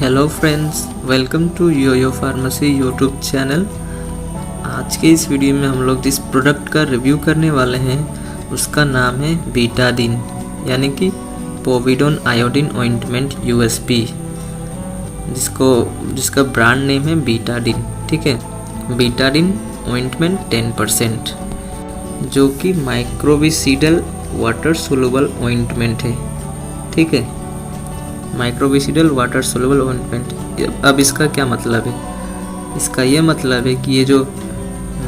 Hello friends, welcome to Yoyo pharmacy YouTube channel. आज के इस वीडियो में हम लोग जिस प्रोडक्ट का रिव्यू करने वाले हैं उसका नाम है बीटाडिन, यानी कि पोविडोन आयोडीन ऑइंटमेंट यूएसपी, जिसका ब्रांड नेम है बीटाडिन। ठीक है, बीटाडिन ऑइंटमेंट 10%, जो कि माइक्रोबिसिडल वाटर सोलुबल ऑइंटमेंट है। ठीक है, माइक्रोबिसिडल वाटर सोलुबल ऑइंटमेंट। अब इसका क्या मतलब है? इसका ये मतलब है कि ये जो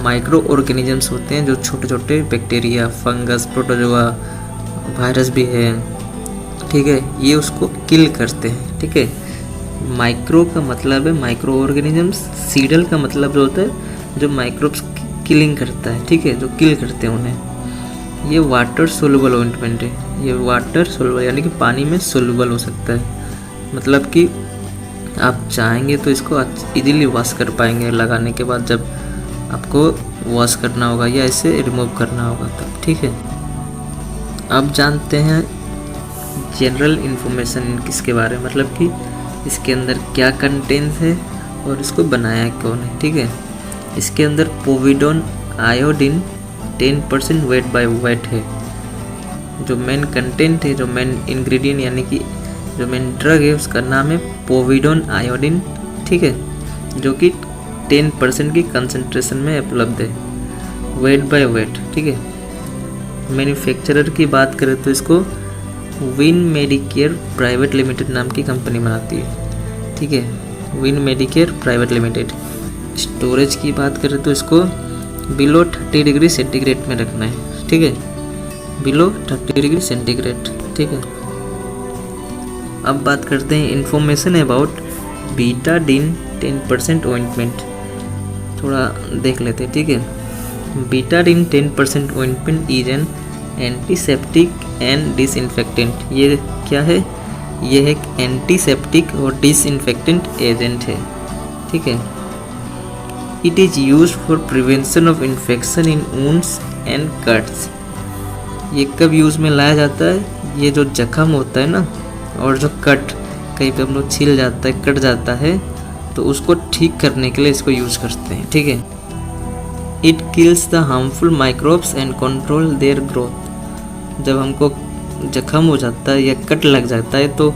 माइक्रो ऑर्गेनिजम्स होते हैं, जो छोटे छोटे बैक्टीरिया, फंगस, प्रोटोजोआ, वायरस भी है, ठीक है, ये उसको किल करते हैं। ठीक है, माइक्रो का मतलब है माइक्रो ऑर्गेनिजम्स, सीडल का मतलब जो होता है जो माइक्रोब्स किलिंग करता है। ठीक है, जो किल करते हैं उन्हें। ये वाटर सोलुबल ऑइंटमेंट है। ये वाटर सोलुबल यानी कि पानी में सोलुबल हो सकता है, मतलब कि आप चाहेंगे तो इसको इजीली वॉश कर पाएंगे लगाने के बाद, जब आपको वॉश करना होगा या इसे रिमूव करना होगा तब। ठीक है, अब जानते हैं जनरल इन्फॉर्मेशन किसके बारे में, मतलब कि इसके अंदर क्या कंटेंट्स है और इसको बनाया कौन है। ठीक है, इसके अंदर povidone iodine 10% weight by weight है। जो मेन कंटेंट है, जो मेन इंग्रेडिएंट यानी कि जो मेन ड्रग है, उसका नाम है पोविडोन आयोडीन। ठीक है, जो कि 10% की कंसंट्रेशन में उपलब्ध है, वेट बाय वेट। ठीक है, मैन्युफैक्चरर की बात करें तो इसको विन मेडिकेयर प्राइवेट लिमिटेड नाम की कंपनी बनाती है। ठीक है, win Medicare private limited. Storage की बात करें तो इसको बिलो 30 डिग्री सेंटीग्रेड में रखना है। ठीक है, बिलो 30 डिग्री सेंटीग्रेड। ठीक है, अब बात करते हैं इंफॉर्मेशन अबाउट बीटाडिन 10% ऑइंटमेंट। थोड़ा देख लेते हैं। ठीक है, Betadine 10% ointment is an antiseptic and disinfectant. ये क्या है? ये एक एंटीसेप्टिक और डिसइंफेक्टेंट एजेंट है। ठीक है, it is use for prevention of infection in wounds and cuts. ये कब यूज़ में लाया जाता है? ये जो जख्म होता है ना, और जो कट कहीं पे हम लोग छिल जाता है, कट जाता है, तो उसको ठीक करने के लिए इसको यूज़ करते हैं। ठीक है, it kills the harmful microbes and control their growth. जब हमको जख्म हो जाता है या कट लग जाता है तो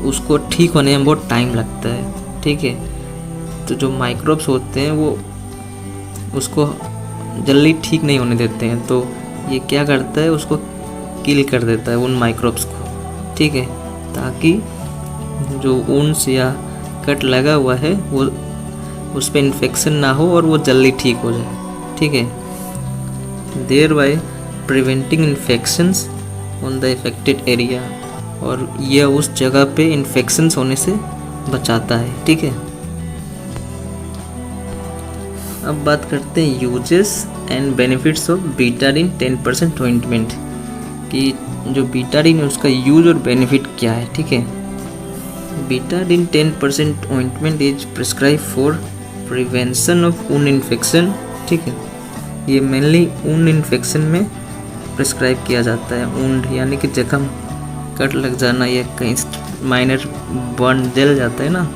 उसको ठीक होने में बहुत टाइम लगता है। ठीक है, तो जो माइक्रोब्स होते हैं वो उसको जल्दी ठीक नहीं होने देते हैं, तो ये क्या करता है, उसको किल कर देता है उन माइक्रोब्स को। ठीक है, ताकि जो वुंड्स या कट लगा हुआ है वो उस पर इन्फेक्शन ना हो और वो जल्दी ठीक हो जाए। ठीक है, thereby preventing infections on the affected area, और यह उस जगह पे इन्फेक्शंस होने से बचाता है। ठीक है, अब बात करते हैं uses and benefits of Betadine 10% ointment, कि जो बीटाडिन है उसका यूज और बेनिफिट क्या है। ठीक है, Betadine 10% ointment is prescribe for prevention of wound infection. ठीक है, ये मेनली वुंड इन्फेक्शन में प्रिस्क्राइब किया जाता है। वुंड यानी कि जख्म, कट लग जाना या कहीं माइनर बर्न जल जाता है ना,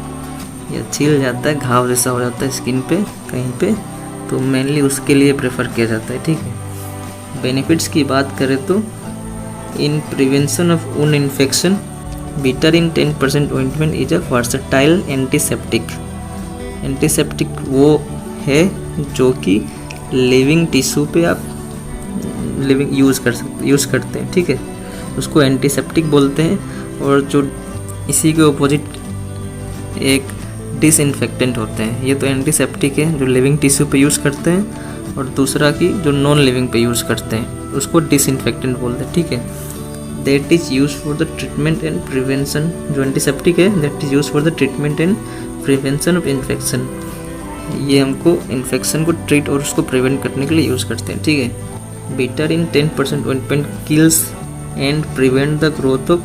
या छिल जाता है, घाव जैसा हो जाता है स्किन पे कहीं पे, तो मेनली उसके लिए प्रेफर किया जाता है। ठीक है, बेनिफिट्स की बात करें तो इन prevention of wound infection, Betadine 10% ointment is a versatile antiseptic. Antiseptic वो है जो कि लिविंग टिश्यू पे आप यूज़ करते हैं। ठीक है, उसको एंटीसेप्टिक बोलते हैं। और जो इसी के ऑपोजिट एक डिसइंफेक्टेंट होते हैं। ये तो एंटीसेप्टिक है जो लिविंग टिश्यू पे यूज़ करते हैं, और दूसरा की जो नॉन लिविंग पे यूज़ करते हैं उसको डिसइंफेक्टेंट बोलते हैं। ठीक है, that is use for the treatment and prevention. जो एंटीसेप्टिक है that is use for the treatment and prevention of infection. ये हमको इन्फेक्शन को ट्रीट और उसको प्रिवेंट करने के लिए यूज़ करते हैं। ठीक है, Betadine 10% ointment kills and prevent the growth of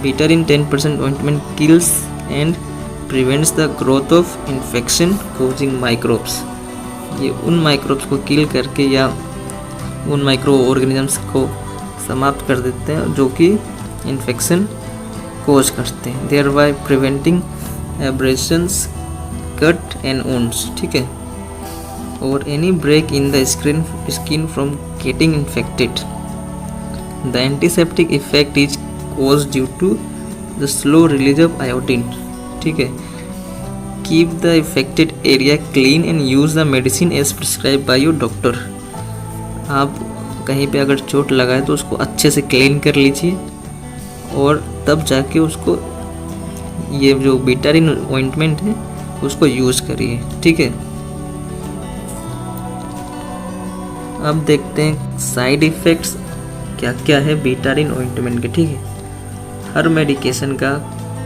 Betadine 10% ointment kills and prevents the growth of infection causing microbes. ये उन माइक्रोब्स को किल करके या उन माइक्रो ऑर्गेनिजम्स को समाप्त कर देते हैं जो कि इन्फेक्शन कोज करते हैं, thereby preventing abrasions, cut and wounds, ठीक है, और any break in the skin from getting infected. The antiseptic effect is cause due to the slow release of iodine, ठीक है। Keep the affected area clean and use the medicine as prescribe by your doctor. आप कहीं पे अगर चोट लगाए तो उसको अच्छे से क्लीन कर लीजिए और तब जाके उसको ये जो बीटाडिन ऑइंटमेंट है उसको यूज़ करिए, ठीक है। अब देखते हैं साइड इफ़ेक्ट्स क्या क्या है बीटाडिन ऑइंटमेंट के, ठीक है। हर मेडिकेशन का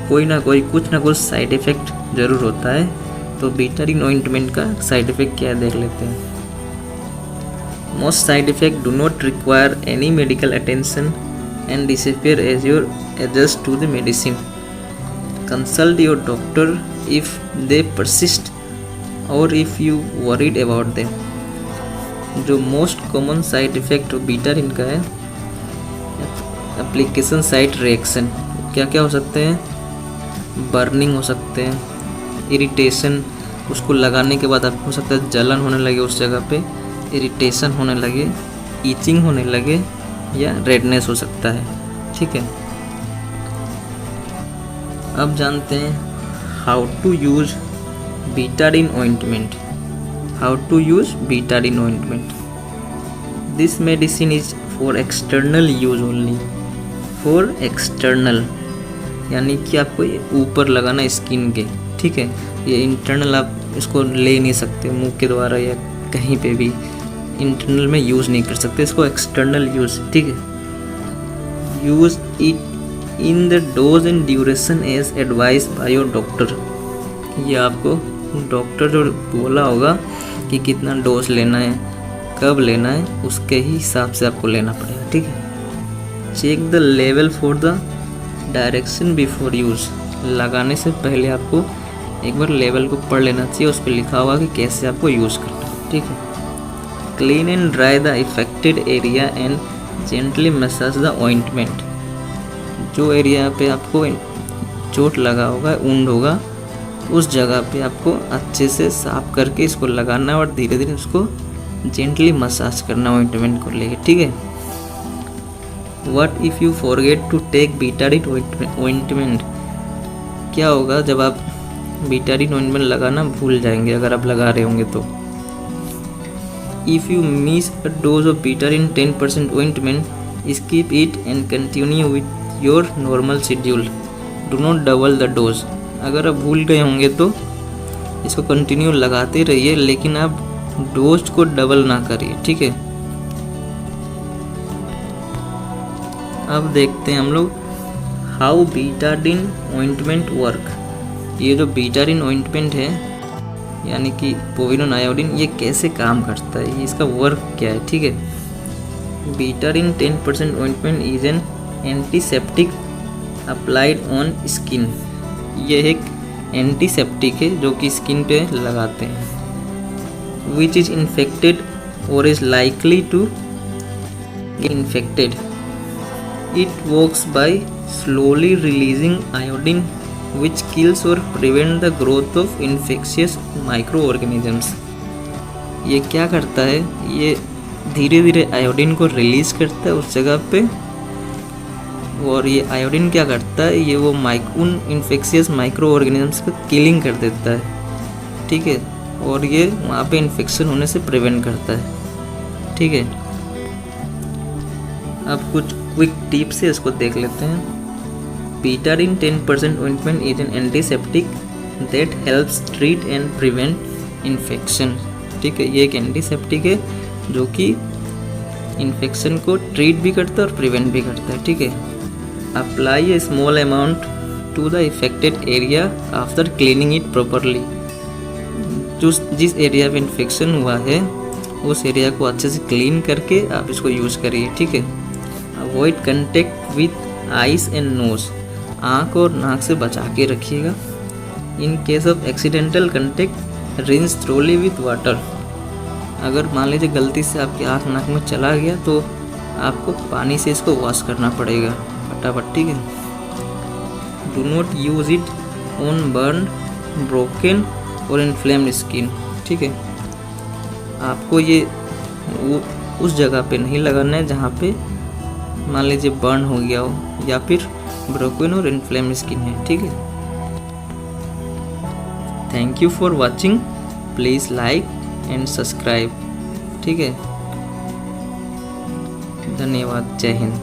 कोई ना कोई कुछ ना कुछ साइड इफ़ेक्ट ज़रूर होता है, तो बीटाडिन ऑइंटमेंट का साइड इफ़ेक्ट क्या है देख लेते हैं। Most side effect do not require any medical attention and disappear as you adjust to the medicine. Consult your doctor if they persist or if you worried about them. जो most common side effect Betadine का है, application site reaction क्या क्या हो सकते हैं, burning हो सकते हैं, इरिटेशन, उसको लगाने के बाद आपको हो सकता है जलन होने लगे उस जगह पे, इरिटेशन होने लगे, ईचिंग होने लगे या रेडनेस हो सकता है, ठीक है। अब जानते हैं how to use Betadine ointment. How to use Betadine ointment. This medicine is for external use only. For external यानी कि आपको ये ऊपर लगाना स्किन के, ठीक है। ये इंटरनल आप इसको ले नहीं सकते मुंह के द्वारा या कहीं पे भी इंटरनल में यूज़ नहीं कर सकते इसको, एक्सटर्नल यूज़, ठीक है। Use it in the dose and duration as advice by your doctor. ये आपको डॉक्टर जो बोला होगा कि कितना डोज लेना है, कब लेना है, उसके ही हिसाब से आपको लेना पड़ेगा, ठीक है। चेक द लेवल for the direction before use. लगाने से पहले आपको एक बार लेवल को पढ़ लेना चाहिए, उस पर लिखा होगा कि कैसे आपको यूज़ करना है, ठीक है। Clean and dry the affected area and gently massage the ointment. जो एरिया पे आपको चोट लगा होगा, वुंड होगा, उस जगह पे आपको अच्छे से साफ करके इसको लगाना और धीरे धीरे उसको जेंटली मसाज करना ऑइंटमेंट को लेके, ठीक है। What if you forget to take Betadine ointment? क्या होगा जब आप बीटाडिन ऑइंटमेंट लगाना भूल जाएंगे अगर आप लगा रहे होंगे तो। If you miss a dose of Betadine 10% ointment, skip it and continue with your normal schedule. Do not double the dose. अगर आप भूल गए होंगे तो इसको कंटिन्यू लगाते रहिए, लेकिन आप डोज को डबल ना करिए, ठीक है। अब देखते हैं हम लोग हाउ बीटाडिन ऑइंटमेंट वर्क। ये जो बीटाडिन ऑइंटमेंट है यानी कि पोविडोन आयोडीन, ये कैसे काम करता है, इसका वर्क क्या है, ठीक है। Betadine 10% ointment is an antiseptic applied on skin. ये एक एंटीसेप्टिक है जो कि स्किन पे लगाते हैं। विच इज इन्फेक्टेड और is likely to get infected. It works by slowly releasing iodine which kills or prevent the growth of infectious microorganisms. ये क्या करता है, ये धीरे धीरे आयोडीन को रिलीज करता है उस जगह पे, और ये आयोडीन क्या करता है, ये वो उन इन्फेक्शियस माइक्रो ऑर्गेनिजम्स को किलिंग कर देता है, ठीक है, और ये वहाँ पे इन्फेक्शन होने से प्रिवेंट करता है, ठीक है। अब कुछ क्विक टिप्स है, इसको देख लेते हैं। Betadine 10% ointment is an antiseptic that helps treat and prevent infection. ठीक है, ये एक एंटीसेप्टिक है जो कि इन्फेक्शन को ट्रीट भी करता है और प्रिवेंट भी करता है, ठीक है। Apply a small amount to the affected area after cleaning it properly. जिस एरिया में इन्फेक्शन हुआ है उस एरिया को अच्छे से क्लीन करके आप इसको यूज़ करिए, ठीक है। Avoid contact with eyes and nose. आँख और नाक से बचा के रखिएगा। In case of accidental contact rinse thoroughly with water. अगर मान लीजिए गलती से आपकी आँख नाक में चला गया तो आपको पानी से इसको वॉश करना पड़ेगा फटाफट, ठीक है। Do not use it on burn, broken और इन्फ्लेम्ड स्किन। ठीक है, आपको ये उस जगह पे नहीं लगाना है जहाँ पे मान लीजिए बर्न हो गया हो या फिर ब्रोकन और इन्फ्लेम्ड स्किन है। ठीक है, thank you for watching, please like and subscribe. ठीक है, धन्यवाद, जय हिंद।